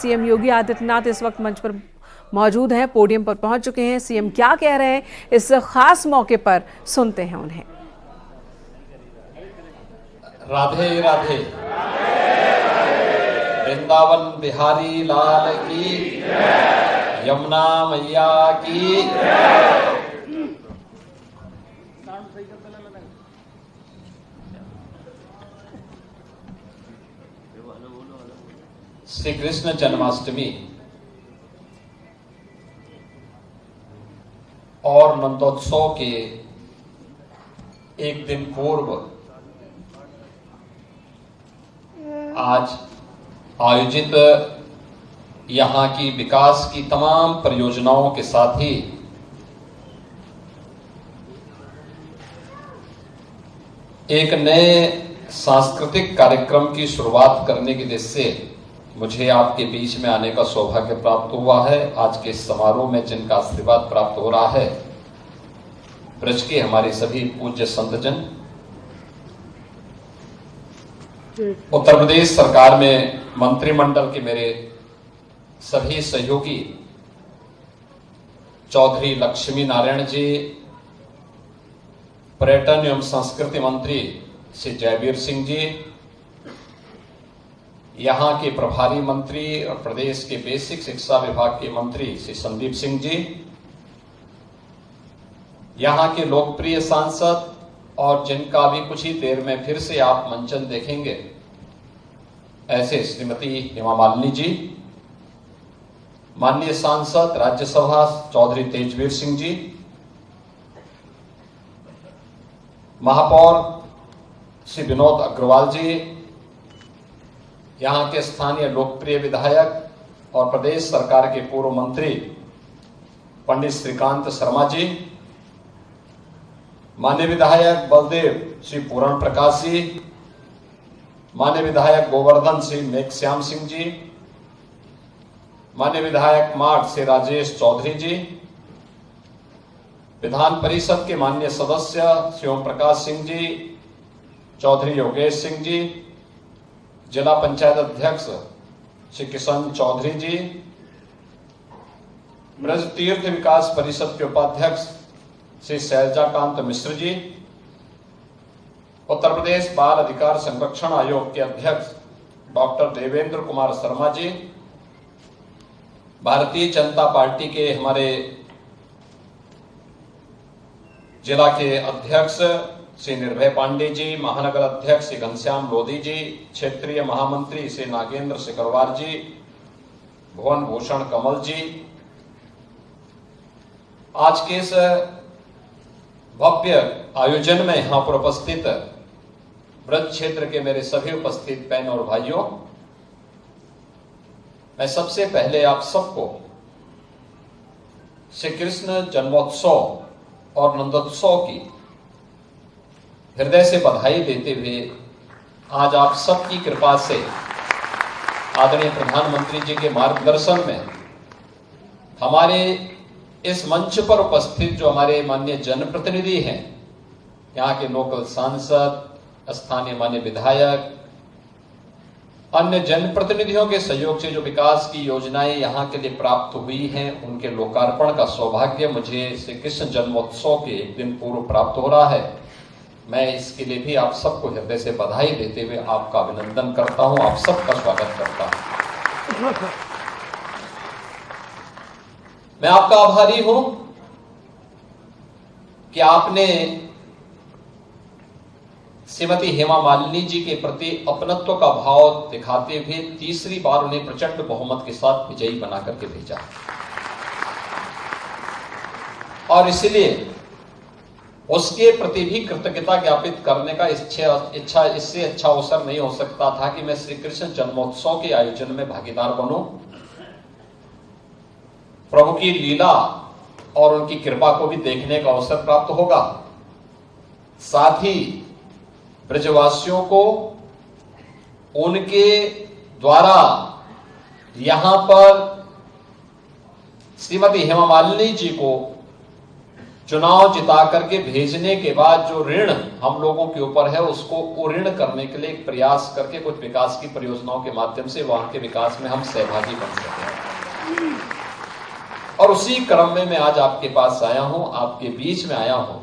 CM Yogi Adityanath इस वक्त मंच पर मौजूद हैं, पोडियम पर पहुंच चुके हैं। सीएम क्या कह रहे हैं इस खास मौके पर, सुनते हैं उन्हें। राधे राधे, वृंदावन बिहारी लाल की, यमुना मैया की। श्री कृष्ण जन्माष्टमी और नंदोत्सव के एक दिन पूर्व आज आयोजित यहां की विकास की तमाम परियोजनाओं के साथ ही एक नए सांस्कृतिक कार्यक्रम की शुरुआत करने की दृष्टि से मुझे आपके बीच में आने का सौभाग्य प्राप्त हुआ है। आज के समारोह में जिनका आशीर्वाद प्राप्त हो रहा है, ब्रज के हमारे सभी पूज्य संतजन, उत्तर प्रदेश सरकार में मंत्रिमंडल के मेरे सभी सहयोगी, चौधरी लक्ष्मी नारायण जी, पर्यटन एवं संस्कृति मंत्री श्री जयवीर सिंह जी, यहां के प्रभारी मंत्री और प्रदेश के बेसिक शिक्षा विभाग के मंत्री श्री संदीप सिंह जी, यहां के लोकप्रिय सांसद और जिनका भी कुछ ही देर में फिर से आप मंचन देखेंगे, ऐसे श्रीमती हेमा मालिनी जी, माननीय सांसद राज्यसभा चौधरी तेजवीर सिंह जी, महापौर श्री विनोद अग्रवाल जी, यहां के स्थानीय लोकप्रिय विधायक और प्रदेश सरकार के पूर्व मंत्री पंडित श्रीकांत शर्मा जी, माननीय विधायक बलदेव श्री पूरण प्रकाश जी, माननीय विधायक गोवर्धन श्री मेघश्याम सिंह जी, माननीय विधायक माठ श्री राजेश चौधरी जी, विधान परिषद के माननीय सदस्य श्री ओम प्रकाश सिंह जी, चौधरी योगेश सिंह जी, जिला पंचायत अध्यक्ष श्री किशन चौधरी जी, ब्रज तीर्थ विकास परिषद के उपाध्यक्ष श्री शैलजाकांत मिश्र जी, उत्तर प्रदेश बाल अधिकार संरक्षण आयोग के अध्यक्ष डॉक्टर देवेंद्र कुमार शर्मा जी, भारतीय जनता पार्टी के हमारे जिला के अध्यक्ष श्री निर्भय पांडे जी, महानगर अध्यक्ष श्री घनश्याम लोधी जी, क्षेत्रीय महामंत्री श्री नागेंद्र सिकरवार जी, भुवन भूषण कमल जी, आज के इस भव्य आयोजन में यहां पर उपस्थित ब्रज क्षेत्र के मेरे सभी उपस्थित बहन और भाइयों, मैं सबसे पहले आप सबको श्री कृष्ण जन्मोत्सव और नंदोत्सव की हृदय से बधाई देते हुए आज आप सबकी कृपा से आदरणीय प्रधानमंत्री जी के मार्गदर्शन में हमारे इस मंच पर उपस्थित जो हमारे माननीय जनप्रतिनिधि हैं, यहाँ के लोकल सांसद, स्थानीय माननीय विधायक, अन्य जनप्रतिनिधियों के सहयोग से जो विकास की योजनाएं यहाँ के लिए प्राप्त हुई हैं, उनके लोकार्पण का सौभाग्य मुझे श्री कृष्ण जन्मोत्सव के एक दिन पूर्व प्राप्त हो रहा है। मैं इसके लिए भी आप सबको हृदय से बधाई देते हुए आपका अभिनंदन करता हूं, आप सबका स्वागत करता हूं। मैं आपका आभारी हूं कि आपने श्रीमती हेमा मालिनी जी के प्रति अपनत्व का भाव दिखाते हुए तीसरी बार उन्हें प्रचंड बहुमत के साथ विजयी बनाकर के भेजा, और इसलिए उसके प्रति भी कृतज्ञता ज्ञापित करने का इच्छा इससे अच्छा अवसर नहीं हो सकता था कि मैं श्री कृष्ण जन्मोत्सव के आयोजन में भागीदार बनूं। प्रभु की लीला और उनकी कृपा को भी देखने का अवसर प्राप्त होगा, साथ ही ब्रजवासियों को उनके द्वारा यहां पर श्रीमती हेमा मालिनी जी को चुनाव जिता करके भेजने के बाद जो ऋण हम लोगों के ऊपर है उसको वो ऋण करने के लिए एक प्रयास करके कुछ विकास की परियोजनाओं के माध्यम से वहां के विकास में हम सहभागी बन सके। और उसी क्रम में मैं आज आपके पास आया हूं, आपके बीच में आया हूं।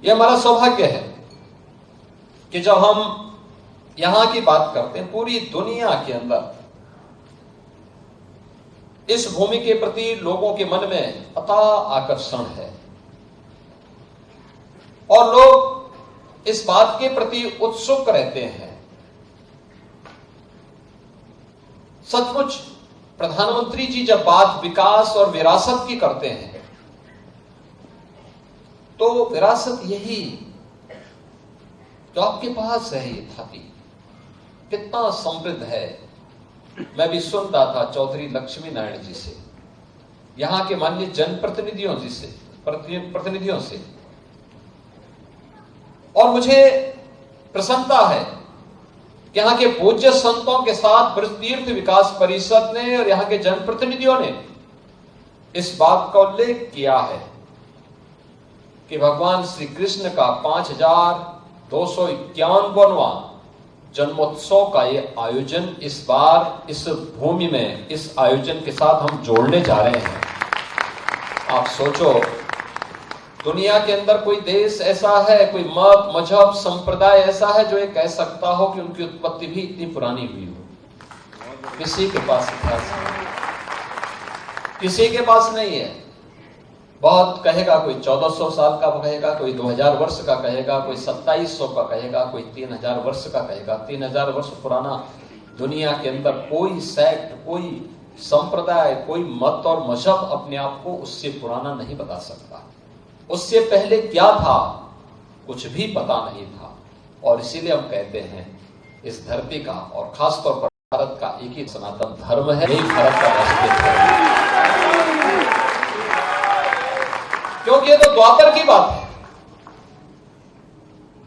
यह हमारा सौभाग्य है कि जब हम यहां की बात करते हैं, पूरी दुनिया के अंदर इस भूमि के प्रति लोगों के मन में अथाह आकर्षण है और लोग इस बात के प्रति उत्सुक रहते हैं। सचमुच प्रधानमंत्री जी जब बात विकास और विरासत की करते हैं तो विरासत यही जो आपके पास है, ये धरती कितना समृद्ध है। मैं भी सुन रहा था चौधरी लक्ष्मी नारायण जी से, यहां के माननीय प्रतिनिधियों से, और मुझे प्रसन्नता है कि यहां के पूज्य संतों के साथ ब्रज तीर्थ विकास परिषद ने और यहां के जनप्रतिनिधियों ने इस बात का उल्लेख किया है कि भगवान श्री कृष्ण का 5251वां जन्मोत्सव का ये आयोजन इस बार इस भूमि में इस आयोजन के साथ हम जोड़ने जा रहे हैं। आप सोचो, दुनिया के अंदर कोई देश ऐसा है, कोई मत मजहब संप्रदाय ऐसा है जो ये कह सकता हो कि उनकी उत्पत्ति भी इतनी पुरानी हुई हो? किसी के पास इतिहास नहीं, किसी के पास नहीं है। बहुत कहेगा, कोई 1400 साल का कहेगा, कोई 2000 वर्ष का कहेगा, कोई 2700 का कहेगा, कोई 3000 वर्ष का कहेगा। 3000 वर्ष पुराना दुनिया के अंदर कोई सेक्ट, कोई संप्रदाय, कोई मत और मजहब अपने आप को उससे पुराना नहीं बता सकता। उससे पहले क्या था कुछ भी पता नहीं था। और इसीलिए हम कहते हैं इस धरती का और खासतौर पर भारत का एक ही सनातन धर्म है, यही भारत का राष्ट्रीय धर्म है। क्योंकि ये तो द्वापर की बात है।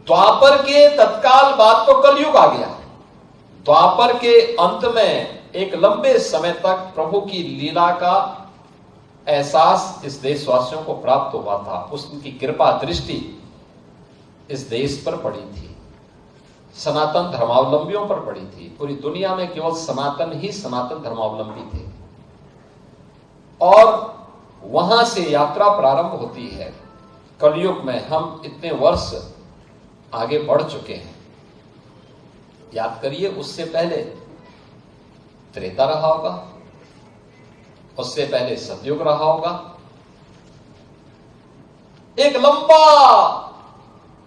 द्वापर के तत्काल बाद तो कलयुग आ गया। द्वापर के अंत में एक लंबे समय तक प्रभु की लीला का एहसास इस देशवासियों को प्राप्त हुआ था। उसकी कृपा दृष्टि इस देश पर पड़ी थी, सनातन धर्मावलंबियों पर पड़ी थी। पूरी दुनिया में केवल सनातन ही सनातन धर्मावलंबी थे और वहां से यात्रा प्रारंभ होती है। कलयुग में हम इतने वर्ष आगे बढ़ चुके हैं। याद करिए, उससे पहले त्रेता रहा होगा, उससे पहले सतयुग रहा होगा। एक लंबा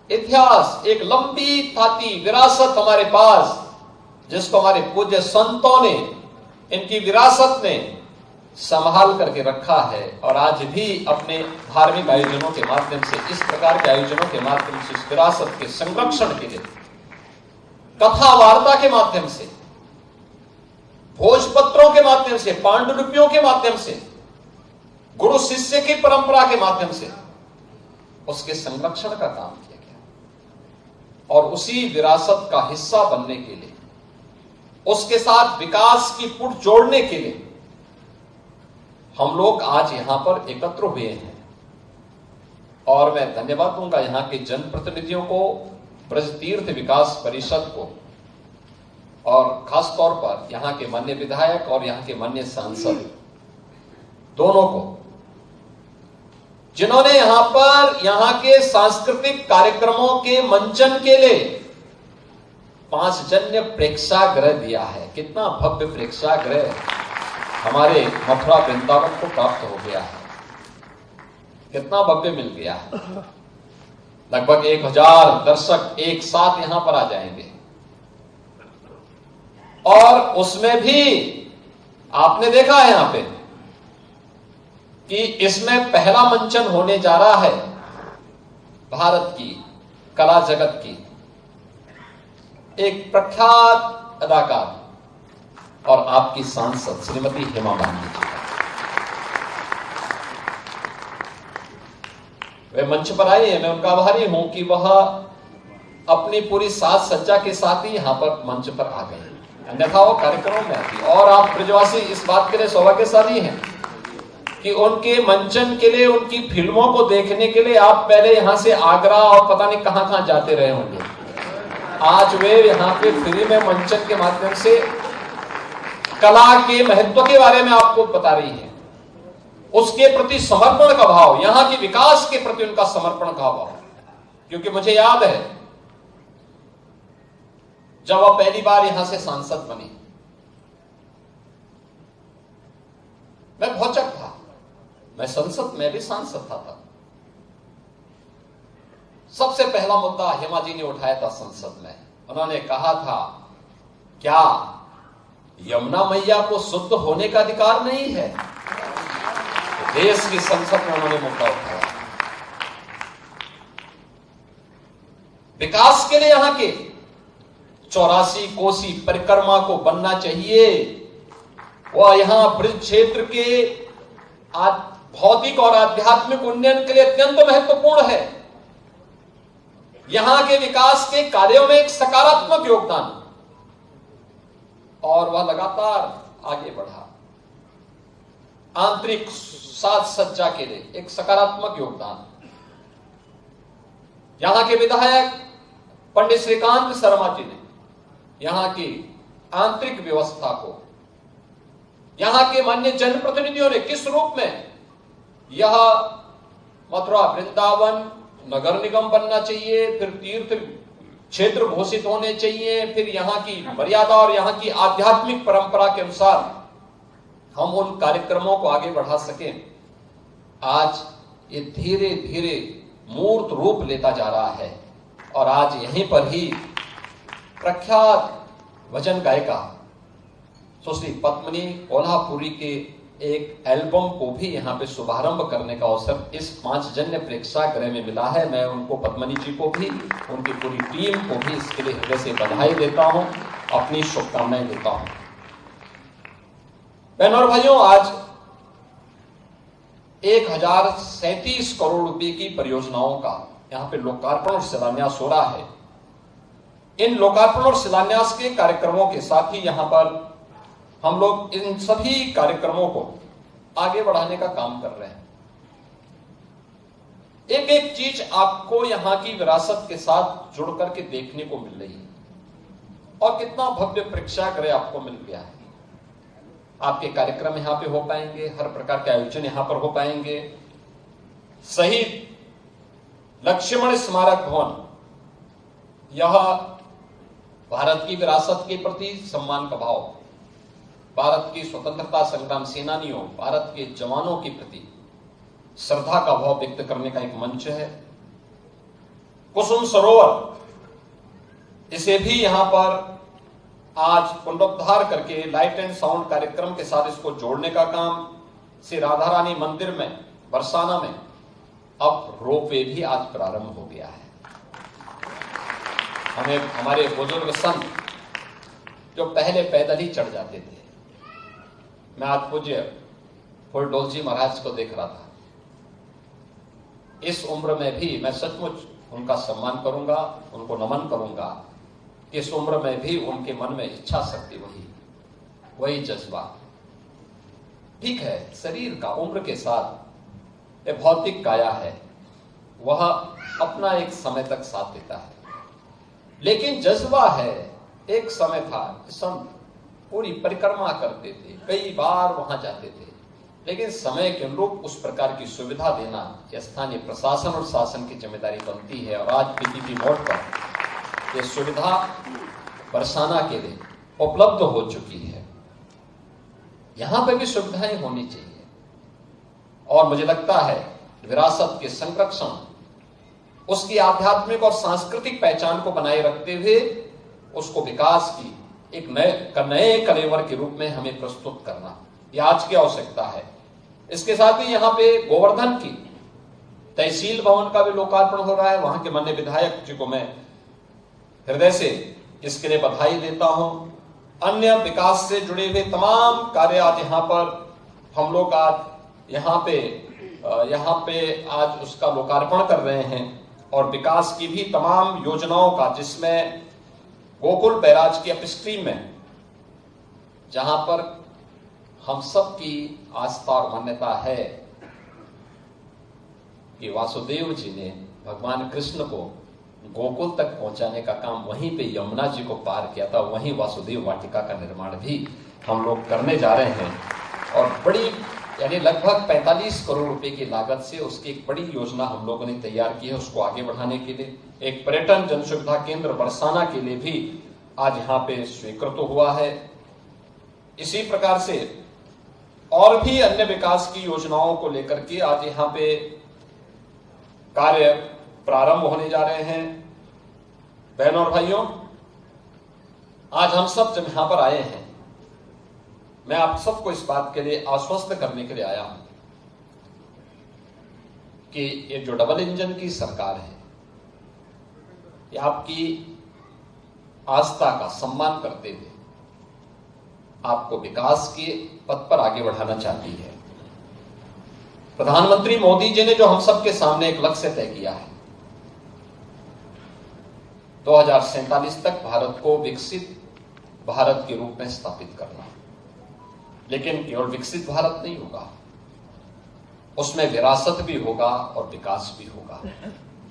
इतिहास, एक लंबी थाती विरासत हमारे पास, जिसको हमारे पूज्य संतों ने, इनकी विरासत ने संभाल करके रखा है। और आज भी अपने धार्मिक आयोजनों के माध्यम से, इस प्रकार के आयोजनों के माध्यम से, इस विरासत के संरक्षण के लिए, कथा वार्ता के माध्यम से, भोजपत्रों के माध्यम से, पांडुलिपियों के माध्यम से, गुरु शिष्य की परंपरा के माध्यम से उसके संरक्षण का काम किया गया। और उसी विरासत का हिस्सा बनने के लिए, उसके साथ विकास की पुट जोड़ने के लिए हम लोग आज यहां पर एकत्र हुए हैं। और मैं धन्यवाद दूंगा यहां के जनप्रतिनिधियों को, ब्रज तीर्थ विकास परिषद को, और खास तौर पर यहां के माननीय विधायक और यहां के माननीय सांसद दोनों को, जिन्होंने यहां पर यहां के सांस्कृतिक कार्यक्रमों के मंचन के लिए 5 जन्य प्रेक्षागृह दिया है। कितना भव्य प्रेक्षागृह हमारे मथुरा वृंदावन को प्राप्त हो गया है, कितना भव्य मिल गया है। लगभग 1000 दर्शक एक साथ यहां पर आ जाएंगे। और उसमें भी आपने देखा है यहां पे कि इसमें पहला मंचन होने जा रहा है भारत की कला जगत की एक प्रख्यात अदाकार और आपकी सांसद श्रीमती हेमा मालिनी जी का। वे मंच पर आई है, मैं उनका आभारी हूं कि वह अपनी पूरी साज सज्जा के साथ ही यहां पर मंच पर आ गए, अन्यथा वो कार्यक्रम में आती। और आप ब्रजवासी इस बात के लिए सौभाग्यशाली हैं कि उनके मंचन के लिए, उनकी फिल्मों को देखने के लिए आप पहले यहां से आगरा और पता नहीं कहां कहां जाते रहे होंगे। आज वे यहां पे फ्री में मंचन के माध्यम से कला के महत्व के बारे में आपको बता रही है। उसके प्रति समर्पण का भाव, यहां के विकास के प्रति उनका समर्पण का भाव। क्योंकि मुझे याद है जब वह पहली बार यहां से सांसद बनी, मैं भौचक था। मैं संसद में भी सांसद था तब। सबसे पहला मुद्दा हेमा जी ने उठाया था संसद में। उन्होंने कहा था, क्या यमुना मैया को शुद्ध होने का अधिकार नहीं है? देश की संसद में उन्होंने मुद्दा उठाया। विकास के लिए यहां के 84 कोसी परिक्रमा को बनना चाहिए। वह यहां ब्रज क्षेत्र के भौतिक और आध्यात्मिक उन्नयन के लिए अत्यंत महत्वपूर्ण है। यहां के विकास के कार्यों में एक सकारात्मक योगदान, और वह लगातार आगे बढ़ा। आंतरिक साज सज्जा के लिए एक सकारात्मक योगदान। यहां के विधायक पंडित श्रीकांत शर्मा जी ने यहां की आंतरिक व्यवस्था को, यहां के माननीय जनप्रतिनिधियों ने किस रूप में यह मथुरा वृंदावन नगर निगम बनना चाहिए, फिर तीर्थ क्षेत्र घोषित होने चाहिए, फिर यहां की मर्यादा और यहां की आध्यात्मिक परंपरा के अनुसार हम उन कार्यक्रमों को आगे बढ़ा सकें। आज ये धीरे धीरे मूर्त रूप लेता जा रहा है। और आज यहीं पर ही प्रख्यात भजन गायिका सुश्री पद्मिनी कोल्हापुरी के एक एल्बम को भी यहाँ पे शुभारंभ करने का अवसर इस 5 जन्य प्रेक्षागृह में मिला है। मैं उनको, पद्मिनी जी को भी, उनकी पूरी टीम को भी इसके लिए हृदय से बधाई देता हूं, अपनी शुभकामनाएं देता हूं। बहनों और भाइयों, आज 1037 करोड़ रुपए की परियोजनाओं का यहाँ पे लोकार्पण और शिलान्यास हो रहा है। इन लोकार्पण और शिलान्यास के कार्यक्रमों के साथ ही यहाँ पर हम लोग इन सभी कार्यक्रमों को आगे बढ़ाने का काम कर रहे हैं। एक एक चीज आपको यहां की विरासत के साथ जुड़ करके देखने को मिल रही है। और कितना भव्य प्रेक्षागृह आपको मिल गया है। आपके कार्यक्रम यहां पे हो पाएंगे, हर प्रकार के आयोजन यहां पर हो पाएंगे। शहीद लक्ष्मण स्मारक भवन, यह भारत की विरासत के प्रति सम्मान का भाव, भारत की स्वतंत्रता संग्राम सेनानियों, भारत के जवानों के प्रति श्रद्धा का भाव व्यक्त करने का एक मंच है। कुसुम सरोवर, इसे भी यहां पर आज पुनरुद्धार करके लाइट एंड साउंड कार्यक्रम के साथ इसको जोड़ने का काम, श्री राधा रानी मंदिर में बरसाना में अब रोपवे भी आज प्रारंभ हो गया है। हमें हमारे बुजुर्ग संत जो पहले पैदल ही चढ़ जाते थे, मैं आज पूज्य फुलडोल जी महाराज को देख रहा था। इस उम्र में भी मैं सचमुच उनका सम्मान करूंगा, उनको नमन करूंगा। इस उम्र में भी उनके मन में इच्छा शक्ति वही जज्बा। ठीक है, शरीर का उम्र के साथ ये भौतिक काया है, वह अपना एक समय तक साथ देता है, लेकिन जज्बा है। एक समय था संत पूरी परिक्रमा करते थे, कई बार वहां जाते थे, लेकिन समय के अनुरूप उस प्रकार की सुविधा देना यह स्थानीय प्रशासन और शासन की जिम्मेदारी बनती है। और आज पीपीपी मोड पर यह सुविधा बरसाना के लिए उपलब्ध हो चुकी है। यहां पर भी सुविधाएं होनी चाहिए। और मुझे लगता है विरासत के संरक्षण, उसकी आध्यात्मिक और सांस्कृतिक पहचान को बनाए रखते हुए उसको विकास की एक नए कलेवर के रूप में हमें प्रस्तुत करना, यह आज की आवश्यकता है। इसके साथ ही यहाँ पे गोवर्धन की तहसील भवन का भी लोकार्पण हो रहा है। वहां के माननीय विधायक जी को मैं हृदय से इसके लिए बधाई देता हूं। अन्य विकास से जुड़े हुए तमाम कार्य आज यहाँ पर हम लोग आज यहाँ पे आज उसका लोकार्पण कर रहे हैं। और विकास की भी तमाम योजनाओं का, जिसमें गोकुल बैराज की अपस्ट्रीम में जहां पर हम सब की आस्था और मान्यता है कि वासुदेव जी ने भगवान कृष्ण को गोकुल तक पहुंचाने का काम वहीं पे यमुना जी को पार किया था। वहीं वासुदेव वाटिका का निर्माण भी हम लोग करने जा रहे हैं और बड़ी यानी लगभग 45 करोड़ रुपए की लागत से उसकी एक बड़ी योजना हम लोगों ने तैयार की है। उसको आगे बढ़ाने के लिए एक पर्यटन जन सुविधा केंद्र बरसाना के लिए भी आज यहाँ पे स्वीकृत हुआ है। इसी प्रकार से और भी अन्य विकास की योजनाओं को लेकर के आज यहाँ पे कार्य प्रारंभ होने जा रहे हैं। बहनों और भाइयों, आज हम सब जब यहां पर आए हैं, मैं आप सबको इस बात के लिए आश्वस्त करने के लिए आया हूं कि ये जो डबल इंजन की सरकार है, ये आपकी आस्था का सम्मान करते हुए आपको विकास के पथ पर आगे बढ़ाना चाहती है। प्रधानमंत्री मोदी जी ने जो हम सबके सामने एक लक्ष्य तय किया है, 2047 तक भारत को विकसित भारत के रूप में स्थापित करना। लेकिन केवल विकसित भारत नहीं होगा, उसमें विरासत भी होगा और विकास भी होगा,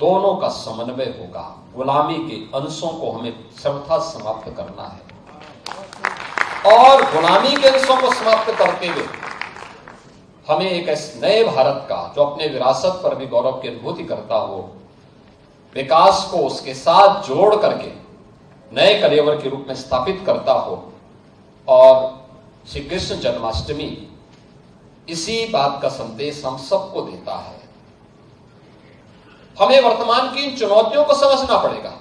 दोनों का समन्वय होगा। गुलामी के अंशों को हमें सर्वथा समाप्त करना है और गुलामी के अंशों को समाप्त करते हुए हमें एक ऐसे नए भारत का, जो अपने विरासत पर भी गौरव की अनुभूति करता हो, विकास को उसके साथ जोड़ करके नए कलेवर के रूप में स्थापित करता हो। और श्री कृष्ण जन्माष्टमी इसी बात का संदेश हम सबको देता है। हमें वर्तमान की इन चुनौतियों को समझना पड़ेगा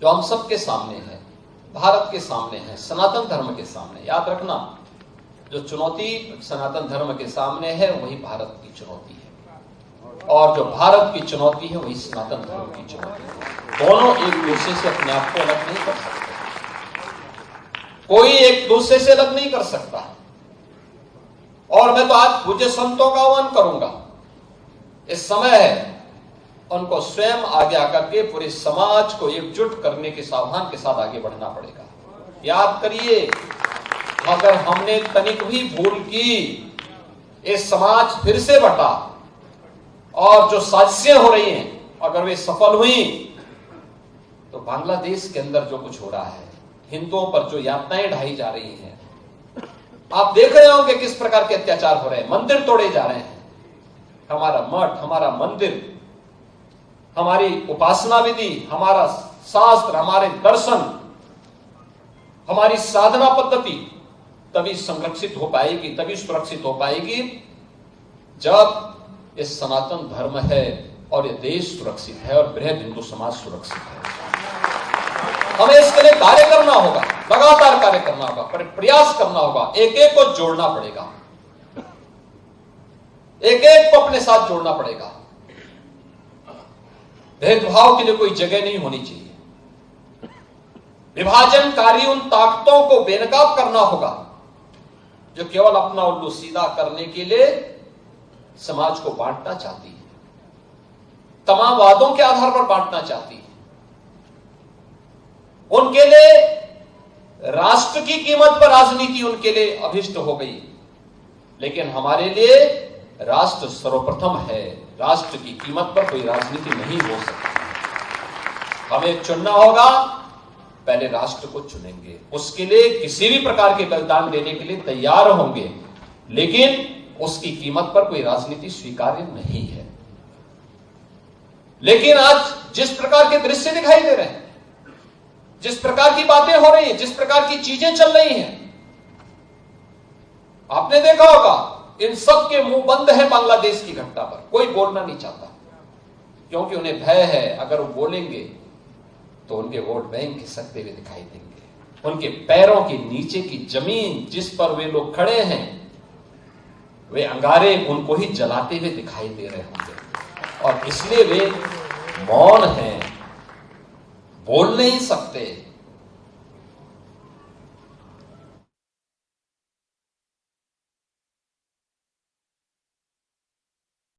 जो हम सबके सामने है, भारत के सामने है, सनातन धर्म के सामने। याद रखना, जो चुनौती सनातन धर्म के सामने है वही भारत की चुनौती है, और जो भारत की चुनौती है वही सनातन धर्म की चुनौती है। दोनों एक दूसरे से अपने आप को अलग नहीं कर सकते, कोई एक दूसरे से अलग नहीं कर सकता। और मैं तो आज पूज्य संतों का आह्वान करूंगा, इस समय है उनको स्वयं आगे आकर के पूरे समाज को एकजुट करने के सावधान के साथ आगे बढ़ना पड़ेगा। याद करिए, अगर हमने तनिक भी भूल की, इस समाज फिर से बटा और जो साजिशें हो रही हैं अगर वे सफल हुई तो बांग्लादेश के अंदर जो कुछ हो रहा है, हिंदुओं पर जो यातनाएं ढाई जा रही हैं, आप देख रहे होंगे किस प्रकार के अत्याचार हो रहे हैं, मंदिर तोड़े जा रहे हैं। हमारा मठ, हमारा मंदिर, हमारी उपासना विधि, हमारा शास्त्र, हमारे दर्शन, हमारी साधना पद्धति तभी संरक्षित हो पाएगी, तभी सुरक्षित हो पाएगी जब ये सनातन धर्म है और ये देश सुरक्षित है और बृहद हिंदू समाज सुरक्षित है। हमें इसके लिए कार्य करना होगा, लगातार कार्य करना होगा, प्रयास करना होगा, एक एक को जोड़ना पड़ेगा, एक एक को अपने साथ जोड़ना पड़ेगा। भेदभाव के लिए कोई जगह नहीं होनी चाहिए। विभाजनकारी उन ताकतों को बेनकाब करना होगा जो केवल अपना उल्लू सीधा करने के लिए समाज को बांटना चाहती है, तमाम वादों के आधार पर बांटना चाहती है। उनके लिए राष्ट्र की कीमत पर राजनीति उनके लिए अभिष्ट हो गई, लेकिन हमारे लिए राष्ट्र सर्वप्रथम है। राष्ट्र की कीमत पर कोई राजनीति नहीं हो सकती। हमें चुनना होगा, पहले राष्ट्र को चुनेंगे, उसके लिए किसी भी प्रकार के बलिदान देने के लिए तैयार होंगे, लेकिन उसकी कीमत पर कोई राजनीति स्वीकार्य नहीं है। लेकिन आज जिस प्रकार के दृश्य दिखाई दे रहे हैं, जिस प्रकार की बातें हो रही हैं, जिस प्रकार की चीजें चल रही हैं, आपने देखा होगा इन सब के मुंह बंद है बांग्लादेश की घटना पर। कोई बोलना नहीं चाहता क्योंकि उन्हें भय है, अगर वो बोलेंगे तो उनके वोट बैंक खिसकते हुए दिखाई देंगे। उनके पैरों के नीचे की जमीन जिस पर वे लोग खड़े हैं, वे अंगारे उनको ही जलाते हुए दिखाई दे रहे होंगे और इसलिए वे मौन हैं, बोल नहीं सकते।